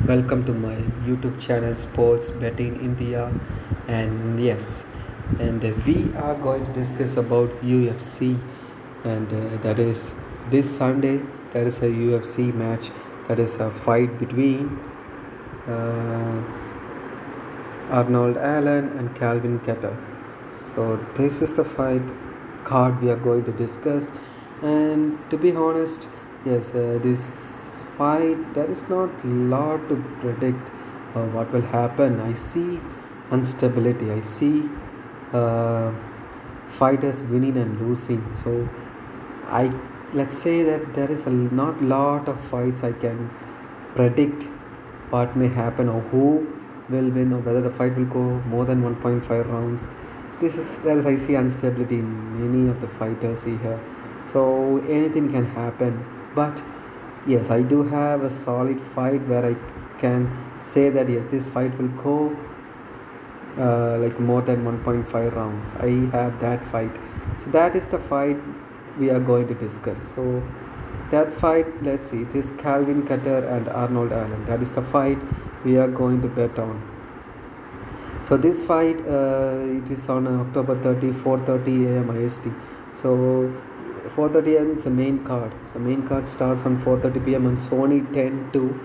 Welcome to my YouTube channel Sports Betting India, and yes, and we are going to discuss about UFC, and that is this Sunday. There is a UFC match. That is a fight between uh, Arnold Allen and Calvin Kattar. So this is the fight card we are going to discuss, and to be honest, yes, this fight there is not lot to predict what will happen. I see instability. I see uh, fighters winning and losing. So I let's say that there is a not lot of fights I can predict what may happen or who will win or whether the fight will go more than 1.5 rounds. This is there is I see instability in many of the fighters here, so anything can happen. But yes, I do have a solid fight where I can say that yes, this fight will go like more than 1.5 rounds. I have that fight, so that is the fight we are going to discuss. So that fight, let's see, this Calvin Cutter and Arnold Allen, that is the fight we are going to bet on. So this fight, it is on October 30, 4:30 a.m. IST. So 4:30 a.m. is the main card. So main card starts on 4:30 p.m. on Sony 10 2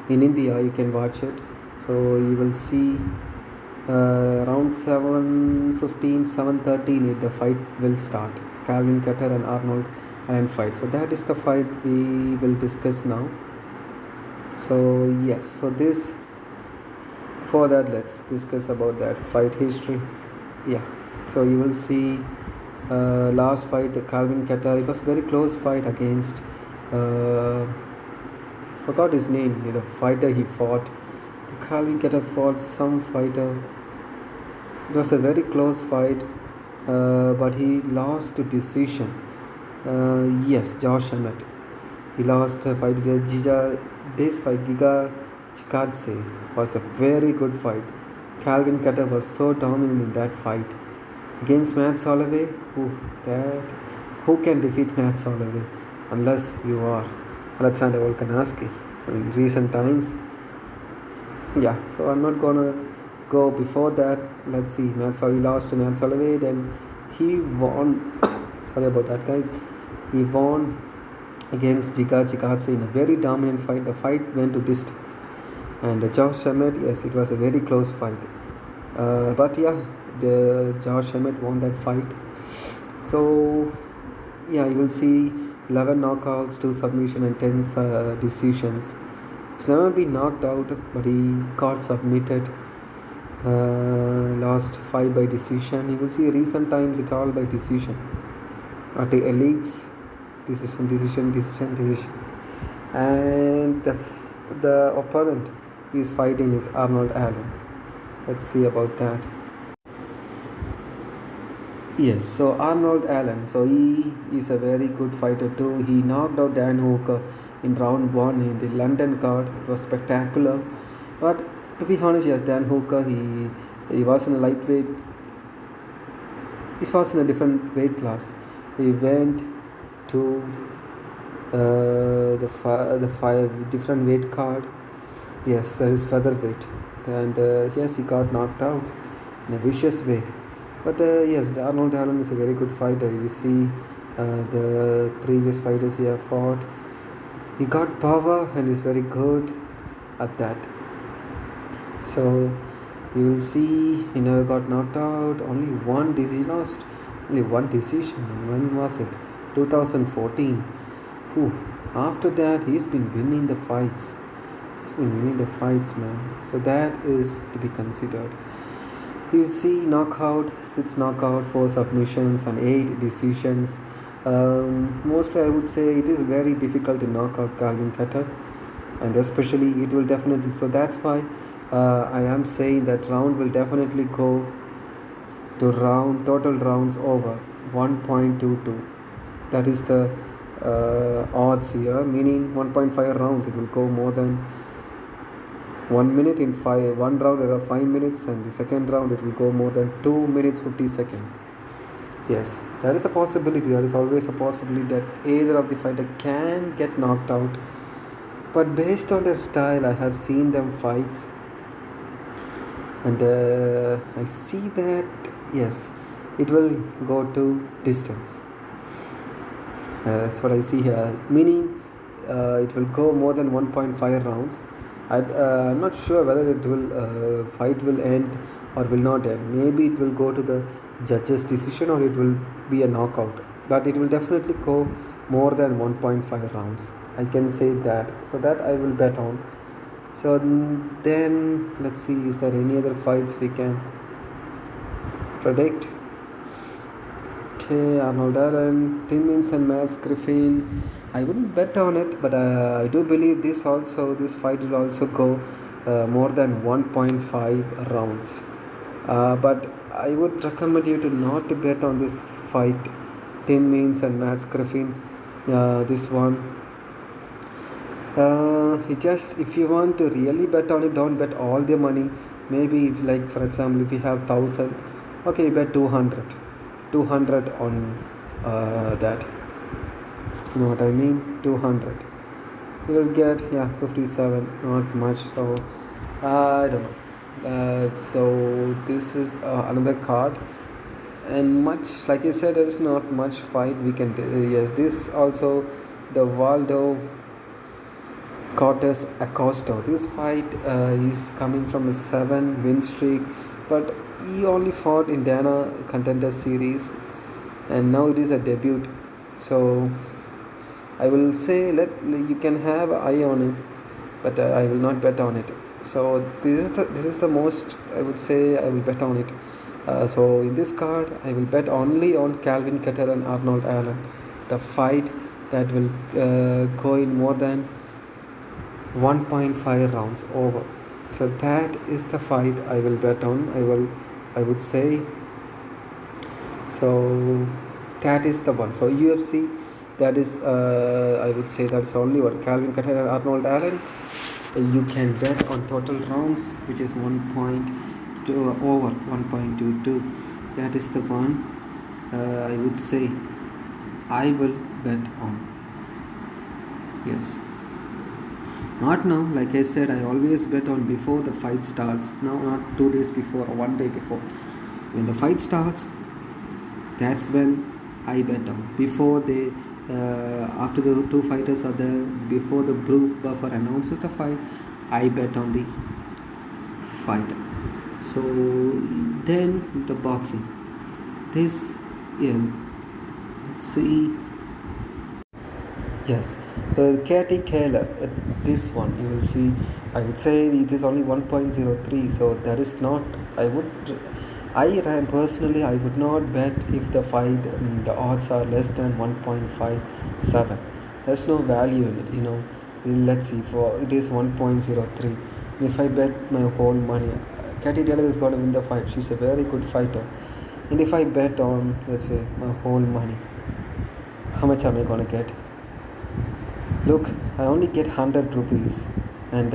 in India. You can watch it. So you will see around 7:15, 7:30 the fight will start. Calvin Kattar and Arnold Allen fight. So that is the fight we will discuss now. So yes, so this for that let's discuss about that fight history. Yeah, so you will see last fight Calvin Kattar. It was very close fight against uh, forgot his name. The fighter he fought. The Calvin Kattar fought some fighter. It was a very close fight, but he lost to decision. Yes, Josh Emmett. He lost a fight with Giga. This fight, Giga Chikadze, was a very good fight. Calvin Kattar was so dominant in that fight against Matt Holloway. Who can defeat Matt Holloway unless you are Alexander Volkanovski? In recent times, yeah. So I'm not gonna go before that. Let's see. He lost to Matt Holloway. Then he won. Sorry about that, guys. He won against Giga Chikadze in a very dominant fight. The fight went to distance. And Josh Emmett, yes, it was a very close fight. But yeah, the Josh Emmett won that fight. So yeah, you will see 11 knockouts, 2 submission and 10 decisions. He's never been knocked out, but he got submitted. Lost 5 by decision. You will see recent times it's all by decision. At the elites, decision. And the opponent he's fighting is Arnold Allen. Let's see about that. Yes, so Arnold Allen, so he is a very good fighter too. He knocked out Dan Hooker in round 1 in the London card. It was spectacular. But to be honest, yes, Dan Hooker, he was in a lightweight. He was in a different weight class. He went to the five different weight card. Yes, that is featherweight, and yes, he got knocked out in a vicious way. But yes, Arnold Allen is a very good fighter. You see the previous fighters he have fought. He got power and is very good at that. So you will see he never got knocked out. Only one decision. He lost only one decision. And when was it? 2014. Whew. After that, he's been winning the fights. He's been winning the fights, man. So that is to be considered. You see knockout, 6 knockout, 4 submissions and 8 decisions. Mostly I would say it is very difficult to knock out Calvin Kattar, and especially it will definitely, so that's why I am saying that round will definitely go to total rounds over 1.22. That is the odds here, meaning 1.5 rounds. It will go more than 1 minute in 1 round there are 5 minutes, and the second round it will go more than 2 minutes 50 seconds. Yes, there is a possibility. There is always a possibility that either of the fighter can get knocked out. But based on their style, I have seen them fights, and I see that yes, it will go to distance. That's what I see here. Meaning, it will go more than 1.5 rounds. I'm not sure whether it will fight will end or will not end. Maybe it will go to the judge's decision or it will be a knockout. But it will definitely go more than 1.5 rounds. I can say that. So that I will bet on. So then let's see. Is there any other fights we can predict? Okay, Arnold Allen, Tim Means and Max Griffin. I wouldn't bet on it, but I do believe this fight will also go more than 1.5 rounds. But I would recommend you to not to bet on this fight, Tim Means and Max Griffin. This one. It just if you want to really bet on it, don't bet all the money. Maybe if like for example, if you have 1,000, okay, bet 200. 200 on that, you know what I mean, 200 you will get 57, not much. So I don't know. So this is another card, and much like I said, there is not much fight we can yes, this also the Waldo Cortes Acosta. This fight is coming from a 7-win streak, but he only fought in Dana Contender Series, and now it is a debut. So I will say you can have an eye on it, but I will not bet on it. So this is the most I would say I will bet on it. So in this card, I will bet only on Calvin Kattar and Arnold Allen. The fight that will go in more than 1.5 rounds over. So that is the fight I will bet on. I would say. So that is the one. So UFC, that is I would say that's only one. Calvin Kattar and Arnold Allen. You can bet on total rounds, which is 1.2 over 1.22. That is the one I would say I will bet on. Yes. Not now, like I said, I always bet on before the fight starts. No, not 2 days before or 1 day before. When the fight starts, that's when I bet on. Before they, after the two fighters are there, before the buffer announces the fight, I bet on the fighter. So then the boxing. This is, let's see. Yes, so Katie Kaler, this one you will see, I would say it is only 1.03, so that is not, personally I would not bet if the fight, the odds are less than 1.57. There's no value in it, let's see, for it is 1.03. If I bet my whole money, Katie Taylor is going to win the fight, she's a very good fighter, and if I bet on, let's say, my whole money, how much am I going to get? Look, I only get 100 rupees, and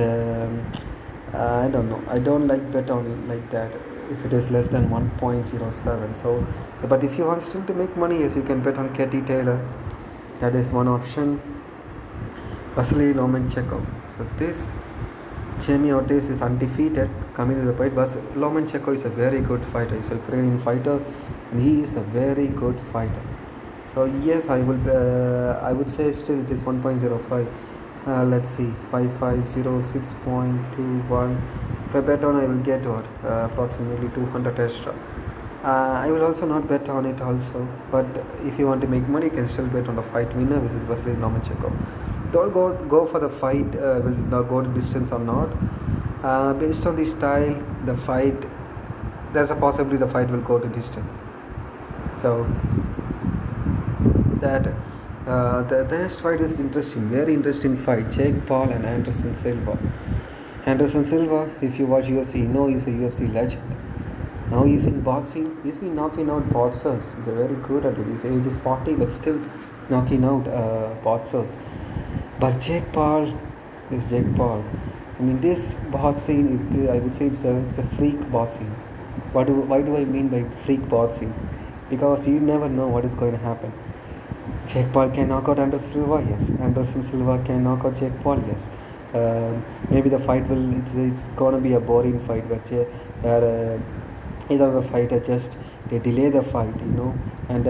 I don't know. I don't like bet on like that if it is less than 1.07. So, but if you want still to make money, yes, you can bet on Katie Taylor. That is one option. Vasily Lomachenko. So this Jamie Ortiz is undefeated coming to the fight. But Lomachenko is a very good fighter. He's a Ukrainian fighter, and he is a very good fighter. So yes, I would say still it is 1.05. Let's see, 5506.21. If I bet on, I will get what approximately 200 extra. I will also not bet on it also. But if you want to make money, you can still bet on the fight winner, which is Vasily Lomachenko. Don't go for the fight will not go to distance or not. Based on the style, the fight, there's a possibility the fight will go to distance. So that the next fight is interesting, very interesting fight. Jake Paul and Anderson Silva. Anderson Silva, if you watch UFC, you know he's a UFC legend. Now he's in boxing. He's been knocking out boxers. He's a very good at it. His age is 40, but still knocking out boxers. But Jake Paul is Jake Paul. I mean, this boxing, I would say it's a freak boxing. Why do I mean by freak boxing? Because you never know what is going to happen. Jake Paul can knock out Anderson Silva, yes. Anderson Silva can knock out Jake Paul, yes. Maybe the fight will it's gonna be a boring fight where either the fighter just they delay the fight, and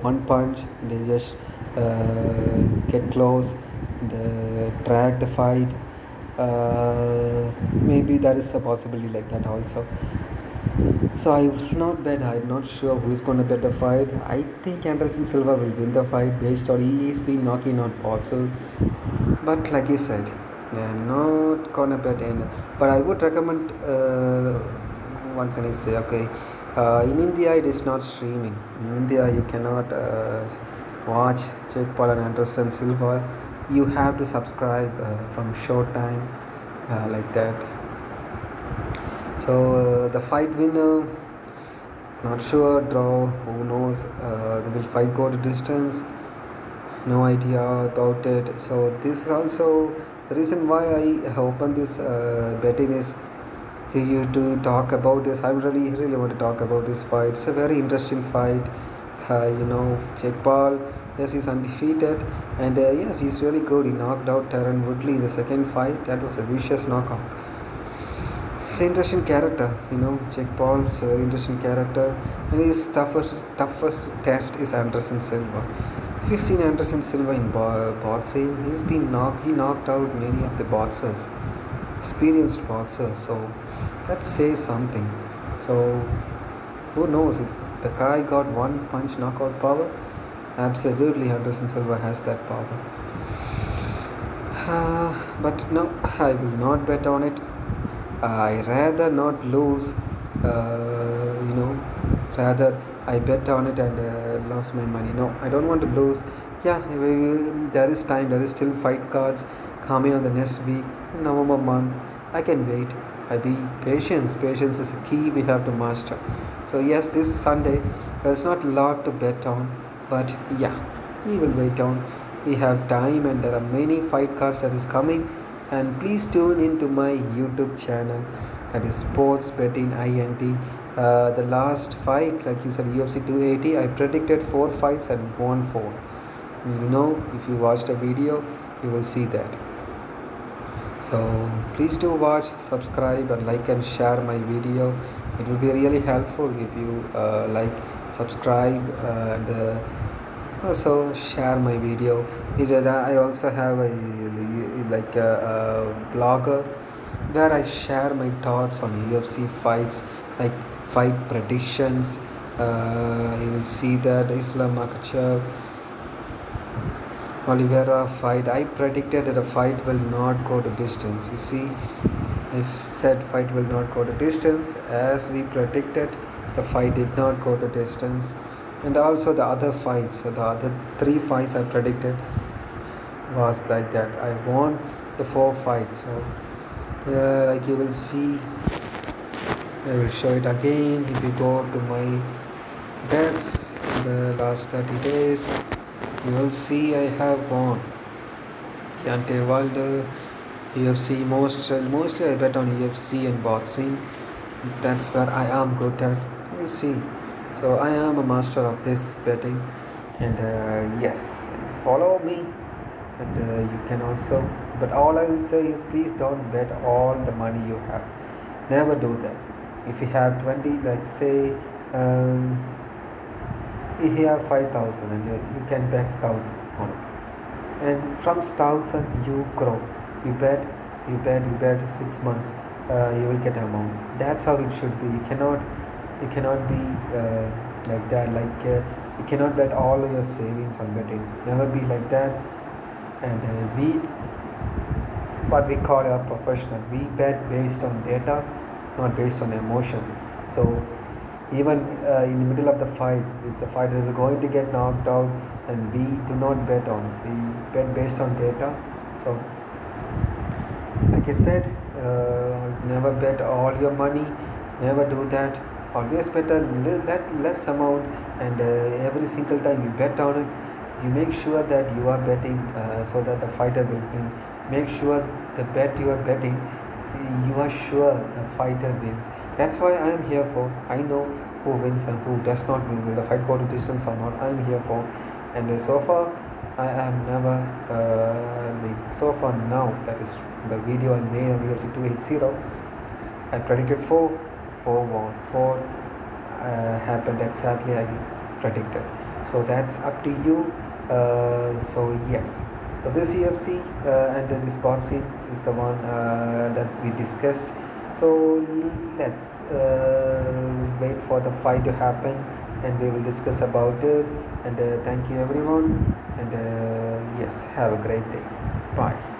one punch they just get close and drag the fight. Maybe there is a possibility like that also. So I will not bet. I'm not sure who's going to bet the fight. I think Anderson Silva will win the fight based on he has been knocking out boxers. But like you said, I'm not gonna bet in. But I would recommend. What can I say? Okay, in India it is not streaming. In India you cannot watch Jake Paul and Anderson Silva. You have to subscribe from Showtime, like that. So the fight winner, not sure, draw, who knows. Will fight go to distance? No idea about it. So this is also the reason why I opened this betting is to you to talk about this. I really want to talk about this fight. It's a very interesting fight. Jake Paul, yes, he's undefeated, and yes, he's really good. He knocked out Tyron Woodley in the second fight. That was a vicious knockout. It's an interesting character, Jake Paul is a very interesting character, and his toughest test is Anderson Silva. If you've seen Anderson Silva in boxing, he knocked out many of the boxers, experienced boxers. So that says something. So who knows? The guy got one punch knockout power. Absolutely, Anderson Silva has that power. But no, I will not bet on it. I rather not lose, rather I bet on it and lost my money. No, I don't want to lose. Yeah, there is time, there is still fight cards coming on the next week, November month. I can wait. Patience is a key we have to master. So yes, this Sunday there's not a lot to bet on, but yeah, we will wait on. We have time and there are many fight cards that is coming, and please tune into my YouTube channel, that is Sports Betting INT. The last fight, like you said, UFC 280, I predicted 4 fights and won 4. If you watched the video, you will see that. So please do watch, subscribe, and like and share my video. It will be really helpful if you like, subscribe, and also share my video. I also have a blogger where I share my thoughts on UFC fights, like fight predictions. You will see that Islam Makhachev Oliveira fight. I predicted that the fight will not go to distance. You see, if said fight will not go to distance, as we predicted, the fight did not go to distance. And also the other fights, so the other 3 fights I predicted was like that. I won the 4 fights. So like you will see, I will show it again. If you go to my bets in the last 30 days, you will see I have won Deontay Wilder, UFC. Mostly I bet on UFC and boxing. That's where I am good at. You will see. So I am a master of this betting, and yes, follow me, and you can also. But all I will say is, please don't bet all the money you have. Never do that. If you have 20, like say, if you have 5,000 and you can bet 1,000 on it, and from 1,000 you grow. You bet 6 months, you will get amount. That's how it should be. You cannot be like that. You cannot bet all your savings on betting. Never be like that. And what we call a professional. We bet based on data, not based on emotions. So even in the middle of the fight, if the fighter is going to get knocked out, and we do not bet on, we bet based on data. So like I said, never bet all your money. Never do that. Always bet a less amount, and every single time you bet on it, you make sure that you are betting so that the fighter will win. Make sure the bet you are betting, you are sure the fighter wins. That's why I am here for. I know who wins and who does not win. Will the fight go to distance or not? I am here for. And so far, I have never so far now, that is the video I made on UFC 280, I predicted 4 4 happened exactly I predicted. So that's up to you. So yes, so this UFC and this boxing is the one that we discussed. So let's wait for the fight to happen, and we will discuss about it. And thank you everyone. And yes, have a great day. Bye.